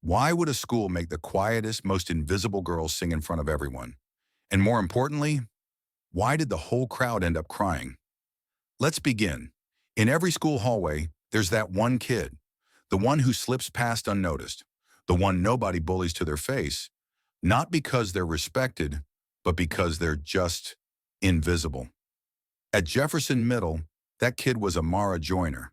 Why would a school make the quietest, most invisible girl sing in front of everyone? And more importantly, why did the whole crowd end up crying? Let's begin. In every school hallway, there's that one kid, the one who slips past unnoticed, the one nobody bullies to their face, not because they're respected, but because they're just invisible. At Jefferson Middle, that kid was Amara Joyner.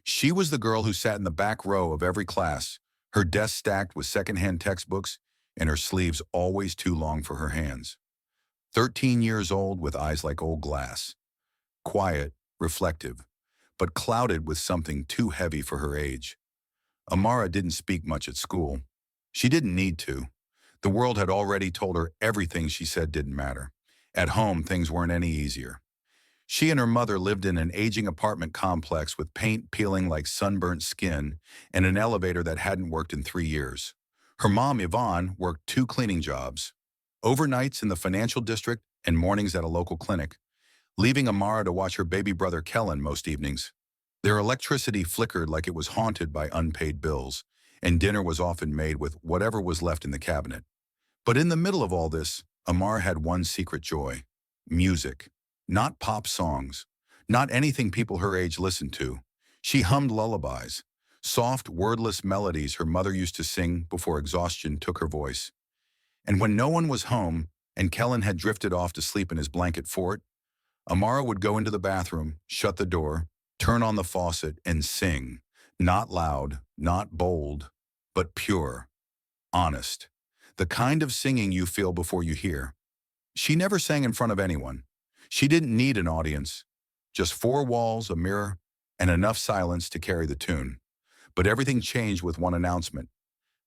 She was the girl who sat in the back row of every class, her desk stacked with secondhand textbooks and her sleeves always too long for her hands. 13 years old with eyes like old glass. Quiet, reflective, but clouded with something too heavy for her age. Amara didn't speak much at school. She didn't need to. The world had already told her everything she said didn't matter. At home, things weren't any easier. She and her mother lived in an aging apartment complex with paint peeling like sunburnt skin and an elevator that hadn't worked in 3 years. Her mom, Yvonne, worked two cleaning jobs, overnights in the financial district and mornings at a local clinic, leaving Amara to watch her baby brother Kellen most evenings. Their electricity flickered like it was haunted by unpaid bills, and dinner was often made with whatever was left in the cabinet. But in the middle of all this, Amara had one secret joy: music. Not pop songs, not anything people her age listened to. She hummed lullabies, soft, wordless melodies her mother used to sing before exhaustion took her voice. And when no one was home and Kellen had drifted off to sleep in his blanket fort, Amara would go into the bathroom, shut the door, turn on the faucet, and sing. Not loud, not bold, but pure, honest. The kind of singing you feel before you hear. She never sang in front of anyone. She didn't need an audience, just four walls, a mirror, and enough silence to carry the tune. But everything changed with one announcement.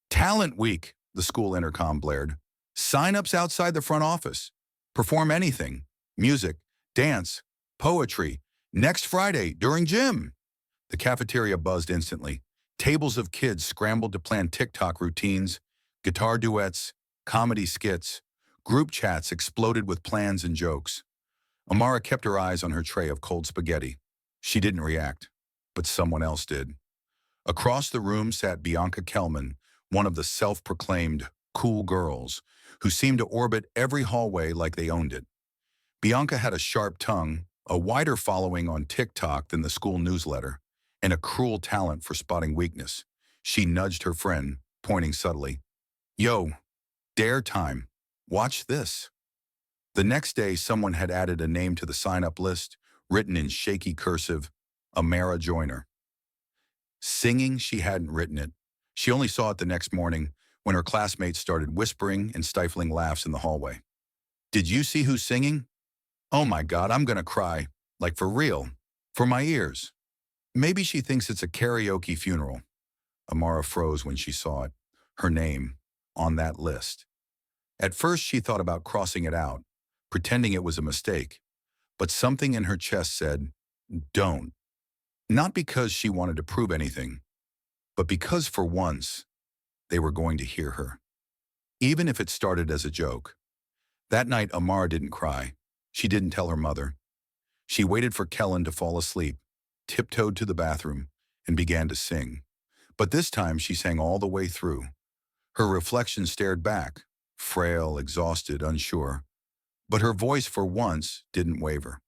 Talent Week, the school intercom blared. Sign-ups outside the front office. Perform anything. Music, dance, poetry. Next Friday, during gym. The cafeteria buzzed instantly. Tables of kids scrambled to plan TikTok routines, guitar duets, comedy skits. Group chats exploded with plans and jokes. Amara kept her eyes on her tray of cold spaghetti. She didn't react, but someone else did. Across the room sat Bianca Kelman, one of the self-proclaimed cool girls, who seemed to orbit every hallway like they owned it. Bianca had a sharp tongue, a wider following on TikTok than the school newsletter, and a cruel talent for spotting weakness. She nudged her friend, pointing subtly. Yo, dare time. Watch this. The next day, someone had added a name to the sign-up list, written in shaky cursive, Amara Joyner. Singing, she hadn't written it. She only saw it the next morning when her classmates started whispering and stifling laughs in the hallway. Did you see who's singing? Oh my God, I'm gonna cry. Like for real. For my ears. Maybe she thinks it's a karaoke funeral. Amara froze when she saw it. Her name, on that list. At first, she thought about crossing it out, pretending it was a mistake. But something in her chest said, don't. Not because she wanted to prove anything, but because for once, they were going to hear her. Even if it started as a joke. That night, Amara didn't cry. She didn't tell her mother. She waited for Kellen to fall asleep, tiptoed to the bathroom, and began to sing. But this time, she sang all the way through. Her reflection stared back, frail, exhausted, unsure. But her voice, for once, didn't waver.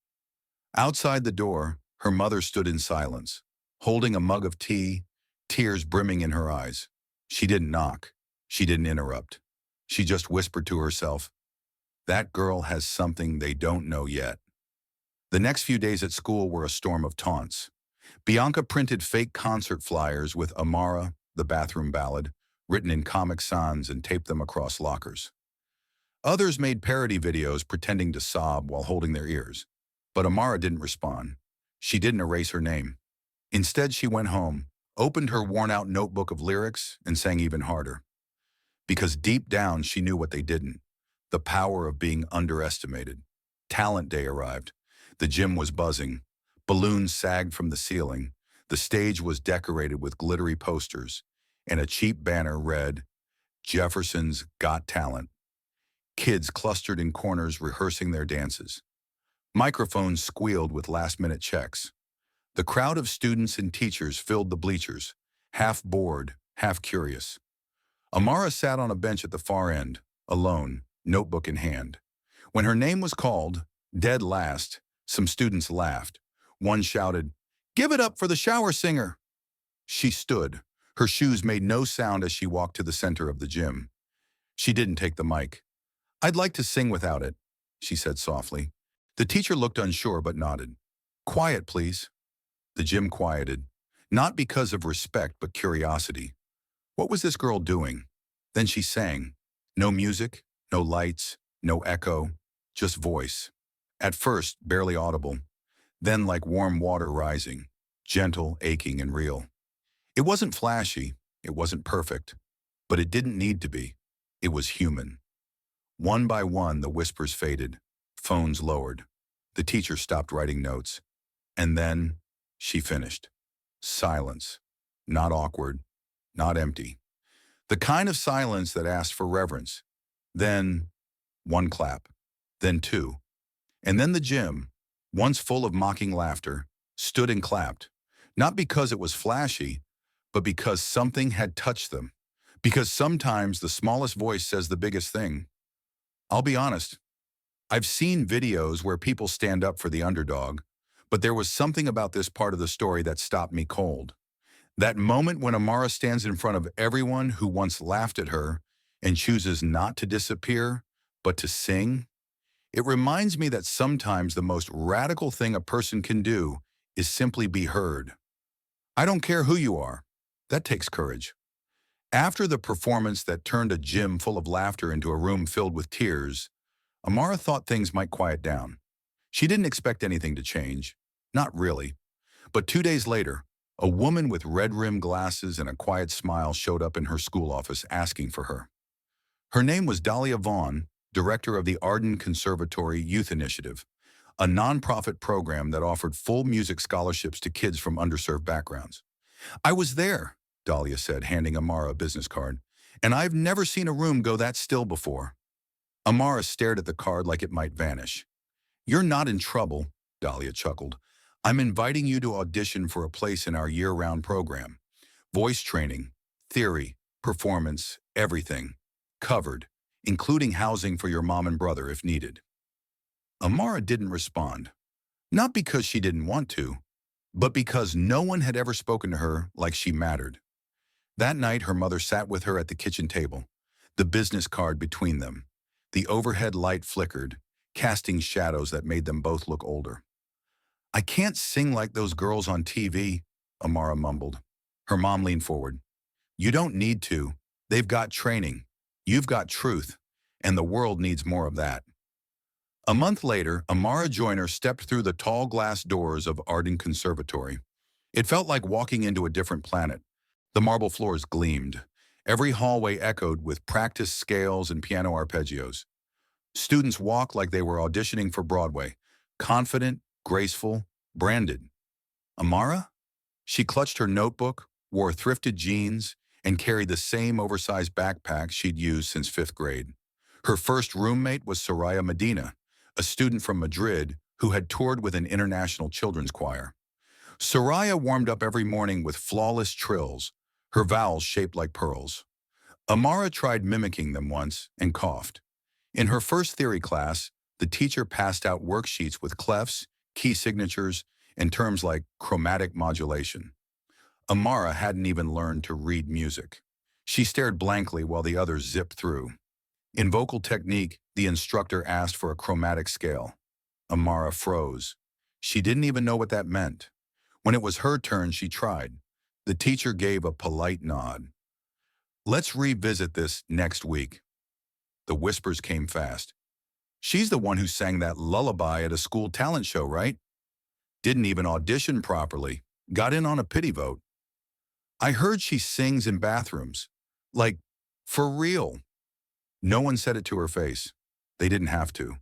Outside the door, her mother stood in silence, holding a mug of tea, tears brimming in her eyes. She didn't knock. She didn't interrupt. She just whispered to herself, that girl has something they don't know yet. The next few days at school were a storm of taunts. Bianca printed fake concert flyers with Amara, the bathroom ballad, written in Comic Sans and taped them across lockers. Others made parody videos pretending to sob while holding their ears. But Amara didn't respond. She didn't erase her name. Instead, she went home, opened her worn-out notebook of lyrics, and sang even harder. Because deep down, she knew what they didn't. The power of being underestimated. Talent Day arrived. The gym was buzzing. Balloons sagged from the ceiling. The stage was decorated with glittery posters, and a cheap banner read, Jefferson's Got Talent. Kids clustered in corners rehearsing their dances. Microphones squealed with last-minute checks. The crowd of students and teachers filled the bleachers, half bored, half curious. Amara sat on a bench at the far end, alone, notebook in hand. When her name was called, dead last, some students laughed. One shouted, "Give it up for the shower singer!" She stood. Her shoes made no sound as she walked to the center of the gym. She didn't take the mic. "I'd like to sing without it," she said softly. The teacher looked unsure but nodded. "Quiet, please." The gym quieted, not because of respect but curiosity. What was this girl doing? Then she sang. No music, no lights, no echo, just voice. At first, barely audible, then like warm water rising, gentle, aching, and real. It wasn't flashy, it wasn't perfect, but it didn't need to be. It was human. One by one, the whispers faded, phones lowered. The teacher stopped writing notes. And then she finished. Silence. Not awkward, not empty. The kind of silence that asked for reverence. Then one clap, then two. And then the gym, once full of mocking laughter, stood and clapped. Not because it was flashy, but because something had touched them. Because sometimes the smallest voice says the biggest thing. I'll be honest, I've seen videos where people stand up for the underdog, but there was something about this part of the story that stopped me cold. That moment when Amara stands in front of everyone who once laughed at her and chooses not to disappear, but to sing, it reminds me that sometimes the most radical thing a person can do is simply be heard. I don't care who you are. That takes courage. After the performance that turned a gym full of laughter into a room filled with tears, Amara thought things might quiet down. She didn't expect anything to change. Not really. But 2 days later, a woman with red-rimmed glasses and a quiet smile showed up in her school office asking for her. Her name was Dahlia Vaughn, director of the Arden Conservatory Youth Initiative, a nonprofit program that offered full music scholarships to kids from underserved backgrounds. "I was there," Dahlia said, handing Amara a business card, "and I've never seen a room go that still before." Amara stared at the card like it might vanish. "You're not in trouble," Dahlia chuckled. "I'm inviting you to audition for a place in our year-round program. Voice training, theory, performance, everything. Covered, including housing for your mom and brother if needed." Amara didn't respond. Not because she didn't want to, but because no one had ever spoken to her like she mattered. That night, her mother sat with her at the kitchen table, the business card between them. The overhead light flickered, casting shadows that made them both look older. "I can't sing like those girls on TV," Amara mumbled. Her mom leaned forward. "You don't need to. They've got training. You've got truth. And the world needs more of that." A month later, Amara Joyner stepped through the tall glass doors of Arden Conservatory. It felt like walking into a different planet. The marble floors gleamed. Every hallway echoed with practiced scales and piano arpeggios. Students walked like they were auditioning for Broadway, confident, graceful, branded. Amara? She clutched her notebook, wore thrifted jeans, and carried the same oversized backpack she'd used since 5th grade. Her first roommate was Soraya Medina, a student from Madrid who had toured with an international children's choir. Soraya warmed up every morning with flawless trills, her vowels shaped like pearls. Amara tried mimicking them once and coughed. In her first theory class, the teacher passed out worksheets with clefs, key signatures, and terms like chromatic modulation. Amara hadn't even learned to read music. She stared blankly while the others zipped through. In vocal technique, the instructor asked for a chromatic scale. Amara froze. She didn't even know what that meant. When it was her turn, she tried. The teacher gave a polite nod. "Let's revisit this next week." The whispers came fast. "She's the one who sang that lullaby at a school talent show, right? Didn't even audition properly. Got in on a pity vote. I heard she sings in bathrooms. Like, for real." No one said it to her face. They didn't have to.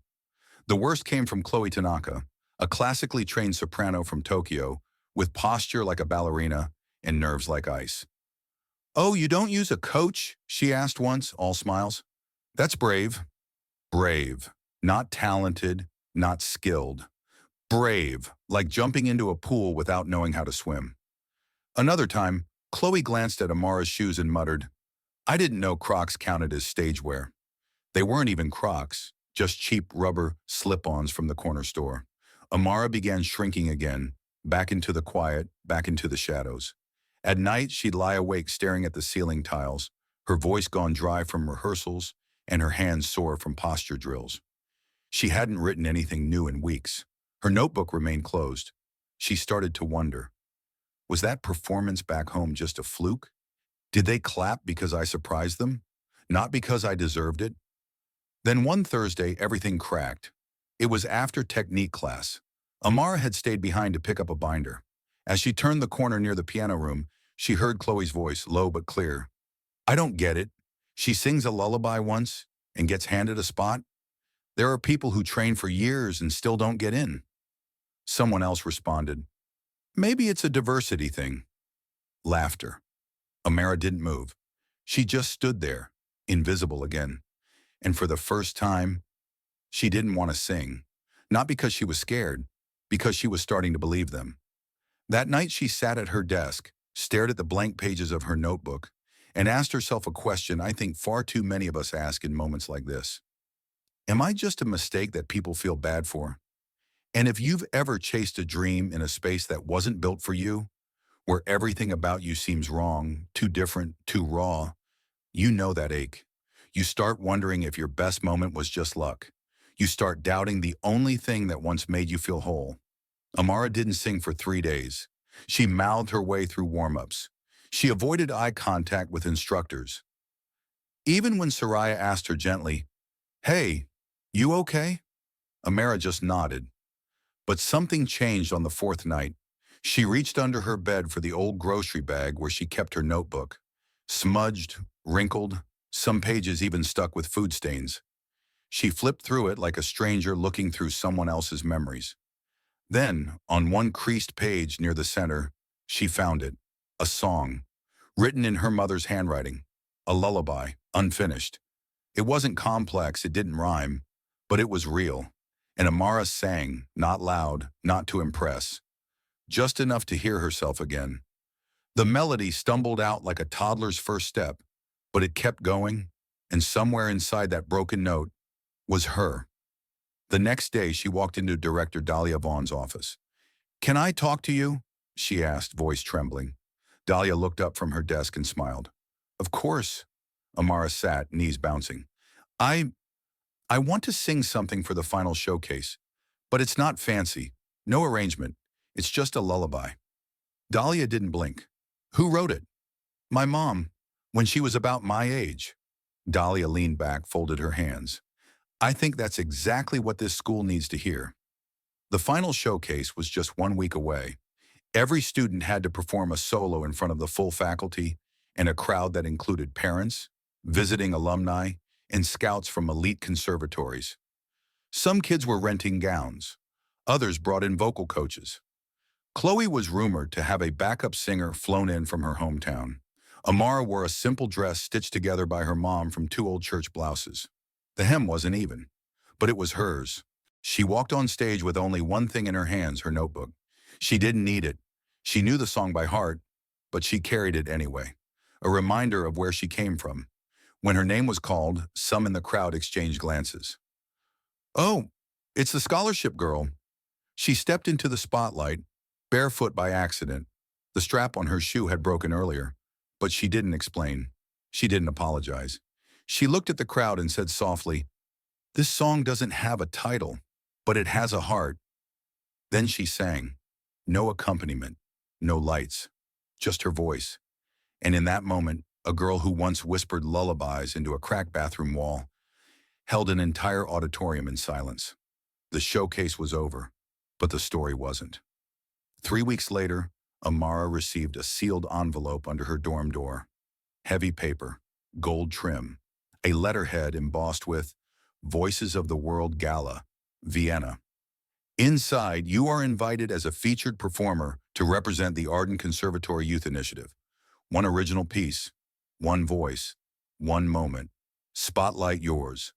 The worst came from Chloe Tanaka, a classically trained soprano from Tokyo, with posture like a ballerina and nerves like ice. "Oh, you don't use a coach?" she asked once, all smiles. "That's brave." Brave. Not talented, not skilled. Brave, like jumping into a pool without knowing how to swim. Another time, Chloe glanced at Amara's shoes and muttered, I didn't know Crocs counted as stage wear. They weren't even Crocs, just cheap rubber slip-ons from the corner store. Amara began shrinking again, back into the quiet, back into the shadows. At night, she'd lie awake staring at the ceiling tiles, her voice gone dry from rehearsals and her hands sore from posture drills. She hadn't written anything new in weeks. Her notebook remained closed. She started to wonder, was that performance back home just a fluke? Did they clap because I surprised them? Not because I deserved it? Then one Thursday, everything cracked. It was after technique class. Amara had stayed behind to pick up a binder. As she turned the corner near the piano room, she heard Chloe's voice, low but clear. I don't get it. She sings a lullaby once and gets handed a spot. There are people who train for years and still don't get in. Someone else responded, maybe it's a diversity thing. Laughter. Amara didn't move. She just stood there, invisible again. And for the first time, she didn't want to sing. Not because she was scared, because she was starting to believe them. That night she sat at her desk, stared at the blank pages of her notebook, and asked herself a question I think far too many of us ask in moments like this. Am I just a mistake that people feel bad for? And if you've ever chased a dream in a space that wasn't built for you, where everything about you seems wrong, too different, too raw, you know that ache. You start wondering if your best moment was just luck. You start doubting the only thing that once made you feel whole. Amara didn't sing for 3 days. She mouthed her way through warm-ups. She avoided eye contact with instructors. Even when Soraya asked her gently, hey, you okay? Amara just nodded. But something changed on the 4th night. She reached under her bed for the old grocery bag where she kept her notebook. Smudged, wrinkled, some pages even stuck with food stains. She flipped through it like a stranger looking through someone else's memories. Then, on one creased page near the center, she found it. A song, written in her mother's handwriting. A lullaby, unfinished. It wasn't complex, it didn't rhyme, but it was real. And Amara sang, not loud, not to impress, just enough to hear herself again. The melody stumbled out like a toddler's first step, but it kept going, and somewhere inside that broken note was her. The next day, she walked into Director Dahlia Vaughn's office. Can I talk to you? She asked, voice trembling. Dahlia looked up from her desk and smiled. Of course. Amara sat, knees bouncing. I want to sing something for the final showcase, but it's not fancy. No arrangement. It's just a lullaby. Dahlia didn't blink. Who wrote it? My mom, when she was about my age. Dahlia leaned back, folded her hands. I think that's exactly what this school needs to hear. The final showcase was just 1 week away. Every student had to perform a solo in front of the full faculty and a crowd that included parents, visiting alumni, and scouts from elite conservatories. Some kids were renting gowns. Others brought in vocal coaches. Chloe was rumored to have a backup singer flown in from her hometown. Amara wore a simple dress stitched together by her mom from 2 old church blouses. The hem wasn't even, but it was hers. She walked on stage with only one thing in her hands, her notebook. She didn't need it. She knew the song by heart, but she carried it anyway. A reminder of where she came from. When her name was called, some in the crowd exchanged glances. Oh, it's the scholarship girl. She stepped into the spotlight, barefoot by accident. The strap on her shoe had broken earlier, but she didn't explain. She didn't apologize. She looked at the crowd and said softly, this song doesn't have a title, but it has a heart. Then she sang. No accompaniment, no lights, just her voice. And in that moment, a girl who once whispered lullabies into a cracked bathroom wall held an entire auditorium in silence. The showcase was over, but the story wasn't. 3 weeks later, Amara received a sealed envelope under her dorm door. Heavy paper, gold trim, a letterhead embossed with Voices of the World Gala, Vienna. Inside, you are invited as a featured performer to represent the Arden Conservatory Youth Initiative. One original piece, one voice, one moment. Spotlight yours.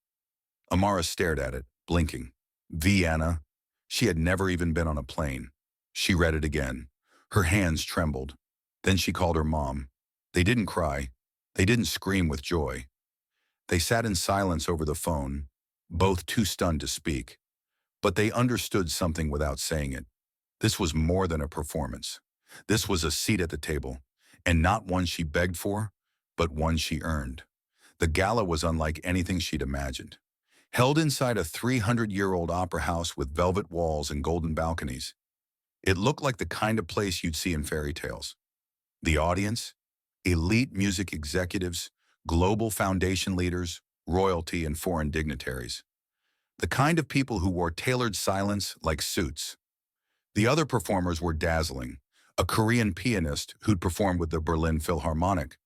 Amara stared at it, blinking. Vienna. She had never even been on a plane. She read it again. Her hands trembled. Then she called her mom. They didn't cry. They didn't scream with joy. They sat in silence over the phone, both too stunned to speak. But they understood something without saying it. This was more than a performance. This was a seat at the table, and not one she begged for, but one she earned. The gala was unlike anything she'd imagined. Held inside a 300-year-old opera house with velvet walls and golden balconies, it looked like the kind of place you'd see in fairy tales. The audience? Elite music executives, global foundation leaders, royalty, and foreign dignitaries. The kind of people who wore tailored silence like suits. The other performers were dazzling. A Korean pianist who'd performed with the Berlin Philharmonic,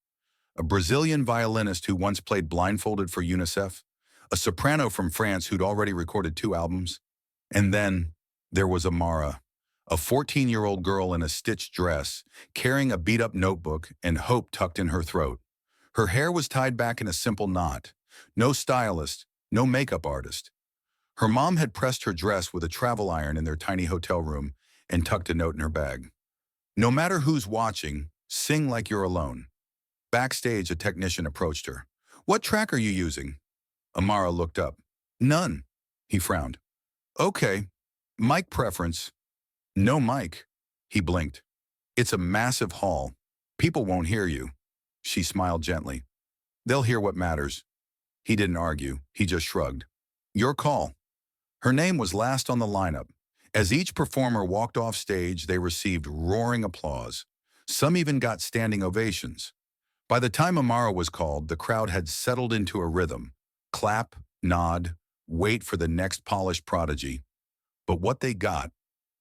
a Brazilian violinist who once played blindfolded for UNICEF, a soprano from France who'd already recorded 2 albums. And then there was Amara, a 14-year-old girl in a stitched dress, carrying a beat-up notebook and hope tucked in her throat. Her hair was tied back in a simple knot. No stylist, no makeup artist. Her mom had pressed her dress with a travel iron in their tiny hotel room and tucked a note in her bag. No matter who's watching, sing like you're alone. Backstage, a technician approached her. "What track are you using?" Amara looked up. "None." He frowned. "Okay. Mic preference." "No mic." He blinked. "It's a massive hall. People won't hear you." She smiled gently. "They'll hear what matters." He didn't argue. He just shrugged. "Your call." Her name was last on the lineup. As each performer walked off stage, they received roaring applause. Some even got standing ovations. By the time Amara was called, the crowd had settled into a rhythm. Clap, nod, wait for the next polished prodigy. But what they got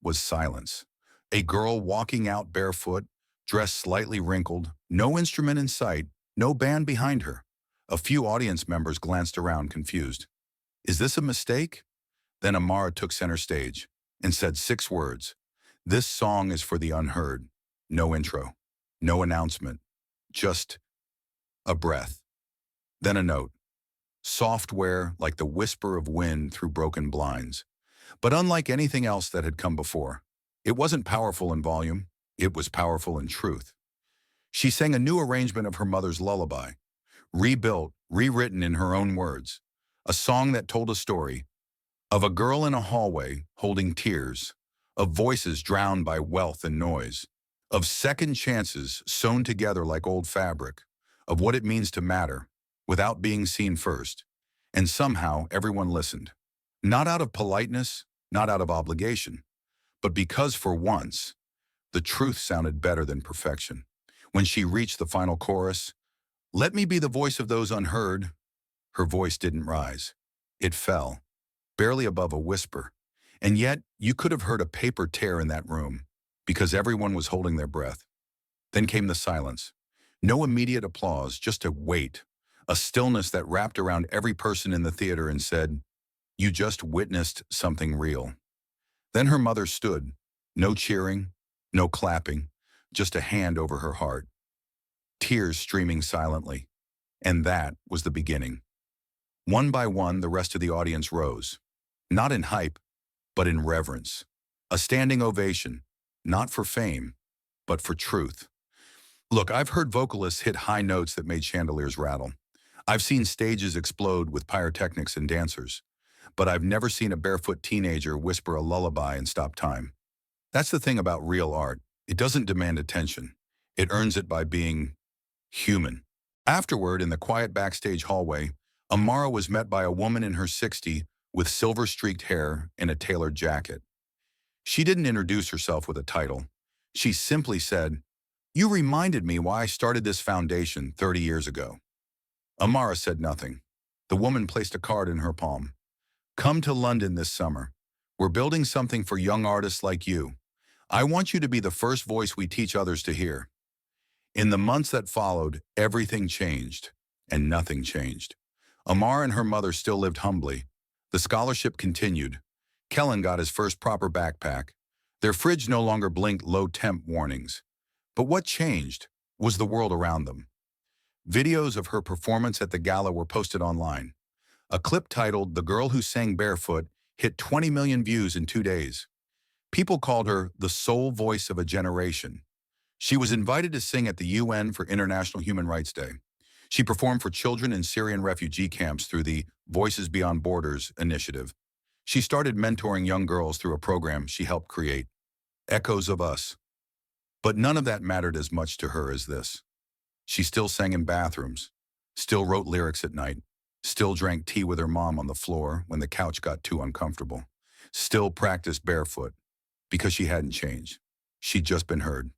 was silence. A girl walking out barefoot, dressed slightly wrinkled, no instrument in sight, no band behind her. A few audience members glanced around, confused. Is this a mistake? Then Amara took center stage and said 6 words. "This song is for the unheard." No intro, no announcement, just a breath. Then a note. Software like the whisper of wind through broken blinds. But unlike anything else that had come before, it wasn't powerful in volume, it was powerful in truth. She sang a new arrangement of her mother's lullaby, rebuilt, rewritten in her own words, a song that told a story of a girl in a hallway holding tears, of voices drowned by wealth and noise, of second chances sewn together like old fabric, of what it means to matter without being seen first. And somehow everyone listened. Not out of politeness, not out of obligation, but because for once, the truth sounded better than perfection. When she reached the final chorus, "Let me be the voice of those unheard," her voice didn't rise. It fell, barely above a whisper. And yet, you could have heard a paper tear in that room, because everyone was holding their breath. Then came the silence. No immediate applause, just a weight, a stillness that wrapped around every person in the theater and said, "You just witnessed something real." Then her mother stood, no cheering, no clapping, just a hand over her heart, tears streaming silently. And that was the beginning. One by one, the rest of the audience rose, not in hype, but in reverence. A standing ovation, not for fame, but for truth. Look, I've heard vocalists hit high notes that made chandeliers rattle. I've seen stages explode with pyrotechnics and dancers, but I've never seen a barefoot teenager whisper a lullaby and stop time. That's the thing about real art. It doesn't demand attention. It earns it by being human. Afterward, in the quiet backstage hallway, Amara was met by a woman in her 60s with silver-streaked hair and a tailored jacket. She didn't introduce herself with a title. She simply said, "You reminded me why I started this foundation 30 years ago." Amara said nothing. The woman placed a card in her palm. "Come to London this summer. We're building something for young artists like you. I want you to be the first voice we teach others to hear." In the months that followed, everything changed, and nothing changed. Amara and her mother still lived humbly. The scholarship continued. Kellen got his first proper backpack. Their fridge no longer blinked low-temp warnings. But what changed was the world around them. Videos of her performance at the gala were posted online. A clip titled "The Girl Who Sang Barefoot" hit 20 million views in 2 days. People called her the sole voice of a generation. She was invited to sing at the UN for International Human Rights Day. She performed for children in Syrian refugee camps through the Voices Beyond Borders initiative. She started mentoring young girls through a program she helped create, Echoes of Us. But none of that mattered as much to her as this. She still sang in bathrooms, still wrote lyrics at night, still drank tea with her mom on the floor when the couch got too uncomfortable, still practiced barefoot because she hadn't changed. She'd just been heard.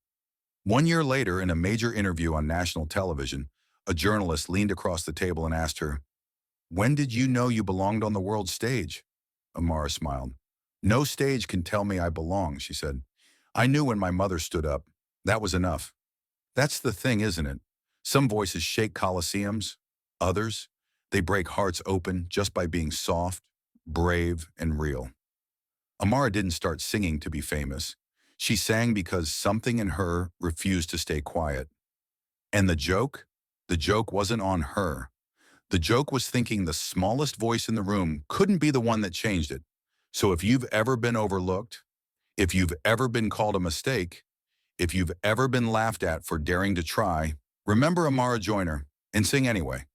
1 year later, in a major interview on national television, a journalist leaned across the table and asked her, "When did you know you belonged on the world stage?" Amara smiled. "No stage can tell me I belong," she said. "I knew when my mother stood up. That was enough." That's the thing, isn't it? Some voices shake coliseums. Others, they break hearts open just by being soft, brave, and real. Amara didn't start singing to be famous. She sang because something in her refused to stay quiet. And the joke? The joke wasn't on her. The joke was thinking the smallest voice in the room couldn't be the one that changed it. So if you've ever been overlooked, if you've ever been called a mistake, if you've ever been laughed at for daring to try, remember Amara Joyner and sing anyway.